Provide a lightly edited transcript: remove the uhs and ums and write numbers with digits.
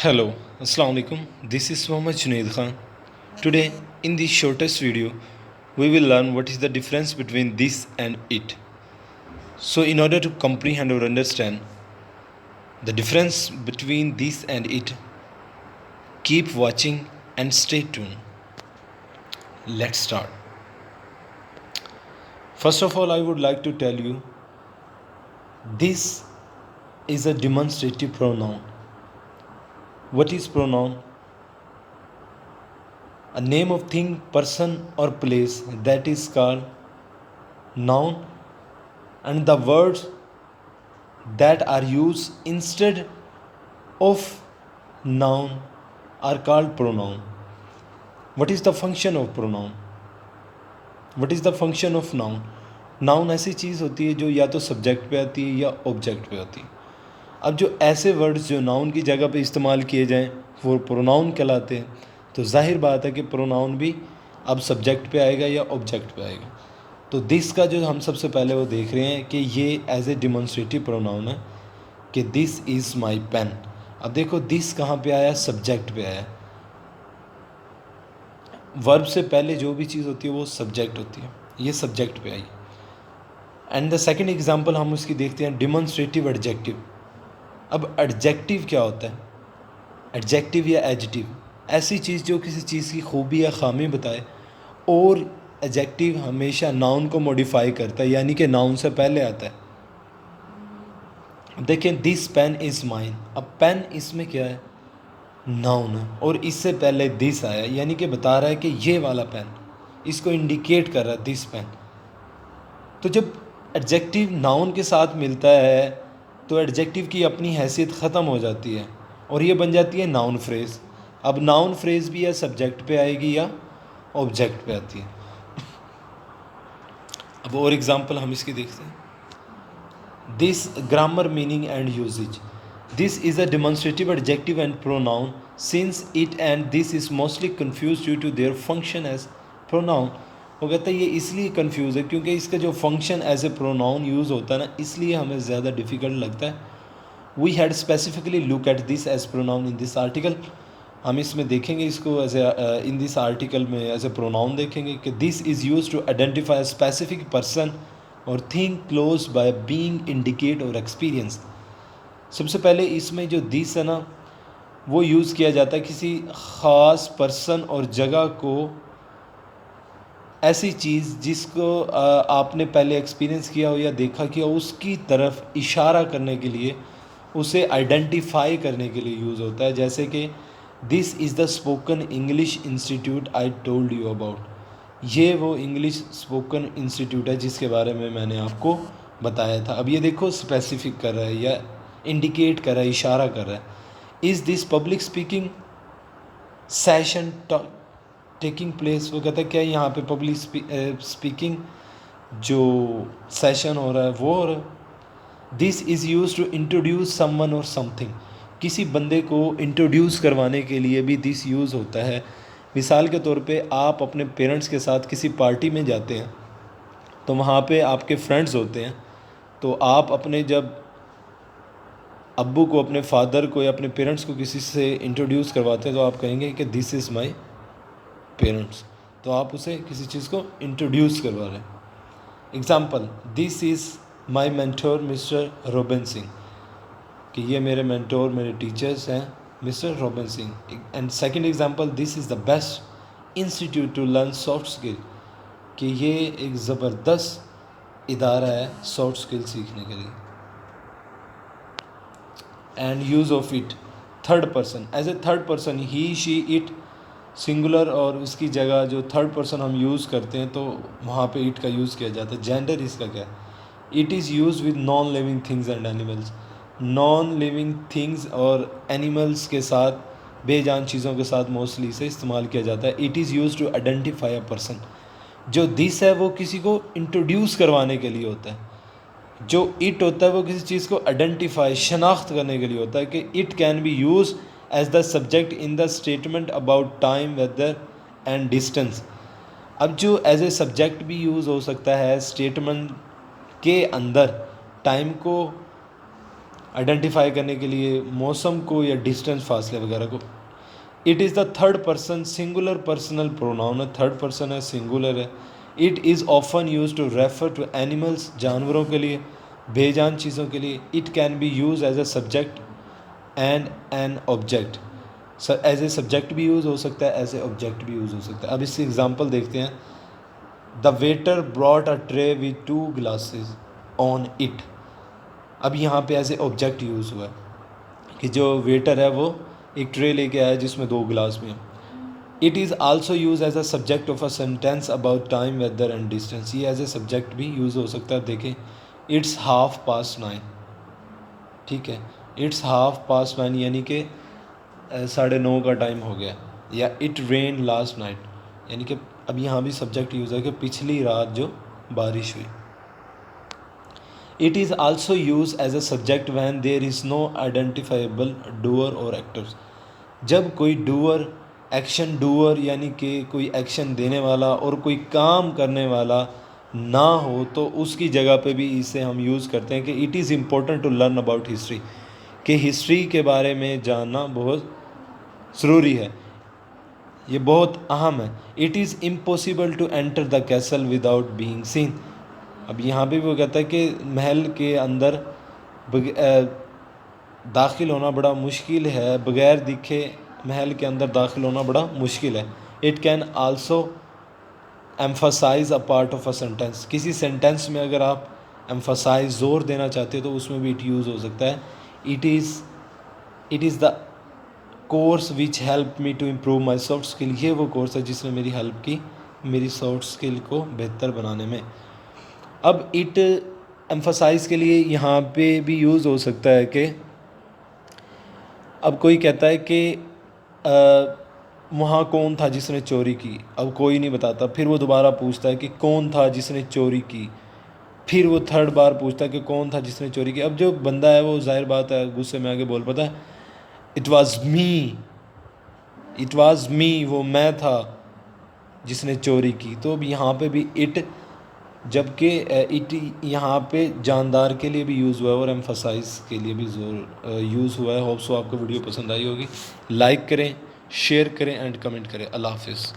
Hello, Assalamu alaikum. This is Mohammad Junaid Khan. Today, in this shortest video, we will learn what is the difference between this and it. So, in order to comprehend or understand the difference between this and it, keep watching and stay tuned. Let's start. First of all, I would like to tell you this is a demonstrative pronoun. What is pronoun? A name of thing, person, or place that is called noun, and the words that are used instead of noun are called pronoun. What is the function of pronoun? What is the function of noun? Noun ऐसी चीज़ होती है जो या तो subject पे आती है या ऑब्जेक्ट पे होती है. अब जो ऐसे वर्ड्स जो नाउन की जगह पे इस्तेमाल किए जाएं वो प्रोनाउन कहलाते हैं. तो जाहिर बात है कि प्रोनाउन भी अब सब्जेक्ट पे आएगा या ऑब्जेक्ट पे आएगा. तो दिस का जो हम सबसे पहले वो देख रहे हैं कि ये एज ए डिमॉन्स्ट्रेटिव प्रोनाउन है कि दिस इज़ माई पेन. अब देखो दिस कहाँ पे आया? सब्जेक्ट पे आया. वर्ब से पहले जो भी चीज़ होती है वो सब्जेक्ट होती है. ये सब्जेक्ट पे आई. एंड द सेकेंड एग्जाम्पल हम उसकी देखते हैं, डिमॉन्स्ट्रेटिव एडजेक्टिव. अब एडजेक्टिव क्या होता है? एडजेक्टिव या एडजेटिव ऐसी चीज़ जो किसी चीज़ की खूबी या खामी बताए, और एडजेक्टिव हमेशा नाउन को मॉडिफाई करता है, यानी कि नाउन से पहले आता है. देखें, दिस पेन इज़ माइन. अब पेन इसमें क्या है? नाउन है, और इससे पहले दिस आया, यानी कि बता रहा है कि ये वाला पेन, इसको इंडिकेट कर रहा है दिस पेन. तो जब एडजेक्टिव नाउन के साथ मिलता है तो एडजेक्टिव की अपनी हैसियत ख़त्म हो जाती है और ये बन जाती है नाउन फ्रेज़. अब नाउन फ्रेज़ भी या सब्जेक्ट पे आएगी या ऑब्जेक्ट पे आती है. अब और एग्जांपल हम इसकी देखते हैं. This grammar meaning and usages. This is a demonstrative adjective and pronoun since it and this is mostly confuse due to their function as pronoun. वो कहता है ये इसलिए कंफ्यूज है क्योंकि इसका जो function as a pronoun use होता है ना, इसलिए हमें ज़्यादा डिफ़िकल्ट लगता है. We had specifically look at this as pronoun in this article. हम इसमें देखेंगे इसको as a in this article में एज ए प्रोनाउन देखेंगे कि this is use to identify a specific person और thing close by being, indicate और experience. सबसे पहले इसमें जो दिस है ना वो यूज़ किया जाता है किसी ख़ास पर्सन और जगह को, ऐसी चीज़ जिसको आपने पहले एक्सपीरियंस किया हो या देखा किया हो उसकी तरफ इशारा करने के लिए, उसे आइडेंटिफाई करने के लिए यूज़ होता है. जैसे कि this is the spoken English institute I told you about. ये वो इंग्लिश स्पोकन इंस्टीट्यूट है जिसके बारे में मैंने आपको बताया था. अब ये देखो स्पेसिफिक कर रहा है या इंडिकेट कर रहा है, इशारा कर रहा है. Is this public speaking session taking place. वो कहता है क्या यहाँ पे पब्लिक स्पीकिंग जो सेशन हो रहा है वो हो रहा है. This is use to introduce someone or something. किसी बंदे को इंट्रोड्यूस करवाने के लिए भी दिस यूज़ होता है. मिसाल के तौर पे आप अपने पेरेंट्स के साथ किसी पार्टी में जाते हैं तो वहाँ पे आपके फ्रेंड्स होते हैं, तो आप अपने जब अब्बू को, अपने फादर को या अपने पेरेंट्स को किसी से इंट्रोड्यूस करवाते हैं तो आप कहेंगे कि दिस इज़ माई पेरेंट्स. तो आप उसे किसी चीज़ को इंट्रोड्यूस करवा रहे हैं. Example, this is my mentor mister Robin Singh, कि ये मेरे मेंटोर, मेरे टीचर्स हैं mister Robin Singh. And second example, this is the best institute to learn soft skill, कि ये एक ज़बरदस्त इदारा है सॉफ्ट स्किल सीखने के लिए. And use of it, third person, as a third person, he she it singular, और उसकी जगह जो थर्ड पर्सन हम यूज़ करते हैं तो वहाँ पे इट का यूज़ किया जाता है. जेंडर इसका क्या है? It is use with non living things and animals. Non living things और एनिमल्स के साथ, बेजान चीज़ों के साथ मोस्टली इसे इस्तेमाल किया जाता है. It is use to identify a person. जो दिस है वो किसी को इंट्रोड्यूस करवाने के लिए होता है. जो इट होता है वो किसी चीज़ को आइडेंटिफाई, शनाख्त करने के लिए होता है. कि it can be use as the subject in the statement about time, weather and distance. अब जो एज ए सब्जेक्ट भी यूज़ हो सकता है स्टेटमेंट के अंदर टाइम को آئیڈینٹیفائی کرنے کے لیے موسم کو یا ڈسٹینس فاصلے وغیرہ کو. It is the third person singular personal pronoun ہے, تھرڈ پرسن ہے, سنگولر ہے. It is often use to refer to animals, جانوروں کے لیے, بے جان چیزوں کے لیے. It can be use as a subject and an object, as a subject بھی یوز ہو سکتا ہے, ایز اے آبجیکٹ بھی یوز ہو سکتا ہے. اب اس کی ایگزامپل دیکھتے ہیں. The waiter brought a tray with 2 glasses on it. اب یہاں پہ ایز اے آبجیکٹ یوز ہوا ہے کہ جو ویٹر ہے وہ ایک ٹرے لے کے آیا جس میں 2 گلاس بھی ہیں. It is also use as a subject of a sentence about time, weather and distance. یہ ایز اے سبجیکٹ بھی یوز ہو سکتا ہے. دیکھیں اٹس 9:30, ٹھیک ہے, اٹس 9:30 یعنی کہ 9:30 کا ٹائم ہو گیا. یا اٹ رین لاسٹ نائٹ, یعنی کہ اب یہاں بھی سبجیکٹ یوز ہے کہ پچھلی رات جو بارش ہوئی. It is also use as a subject when there is no identifiable doer or actors. جب کوئی ڈوور, ایکشن ڈوور یعنی کہ کوئی ایکشن دینے والا اور کوئی کام کرنے والا نہ ہو, تو اس کی جگہ پہ بھی اسے ہم یوز کرتے ہیں کہ it is important to learn about history, کہ ہسٹری کے بارے میں جاننا بہت ضروری ہے, یہ بہت اہم ہے. It is impossible to enter the castle without being seen. اب یہاں پہ بھی وہ کہتا ہے کہ محل کے اندر داخل ہونا بڑا مشکل ہے, بغیر دیکھے محل کے اندر داخل ہونا بڑا مشکل ہے. It can also emphasise a part of a sentence. کسی سینٹینس میں اگر آپ ایمفاسائز, زور دینا چاہتے ہو تو اس میں بھی اٹ یوز ہو سکتا ہے. It is the course which help me to improve my soft skill. یہ وہ کورس ہے جس نے میری ہیلپ کی میری سافٹ اسکل کو بہتر بنانے میں. اب اٹ ایمفاسائز کے لیے یہاں پہ بھی یوز ہو سکتا ہے کہ اب کوئی کہتا ہے کہ وہاں کون تھا جس نے چوری کی, اب کوئی نہیں بتاتا, پھر وہ دوبارہ پوچھتا ہے کہ کون تھا جس نے چوری کی, پھر وہ تھرڈ بار پوچھتا ہے کہ کون تھا جس نے چوری کی. اب جو بندہ ہے وہ ظاہر بات ہے غصے میں آگے بول پاتا ہے اٹ واز می, وہ میں تھا جس نے چوری کی. تو اب یہاں پہ بھی اٹ, جبکہ اٹ یہاں پہ جاندار کے لیے بھی یوز ہوا ہے اور ایمفاسائز کے لیے بھی یوز ہوا ہے. ہوپ سو آپ کو ویڈیو پسند آئی ہوگی. لائک کریں, شیئر کریں اینڈ کمنٹ کریں. اللہ حافظ.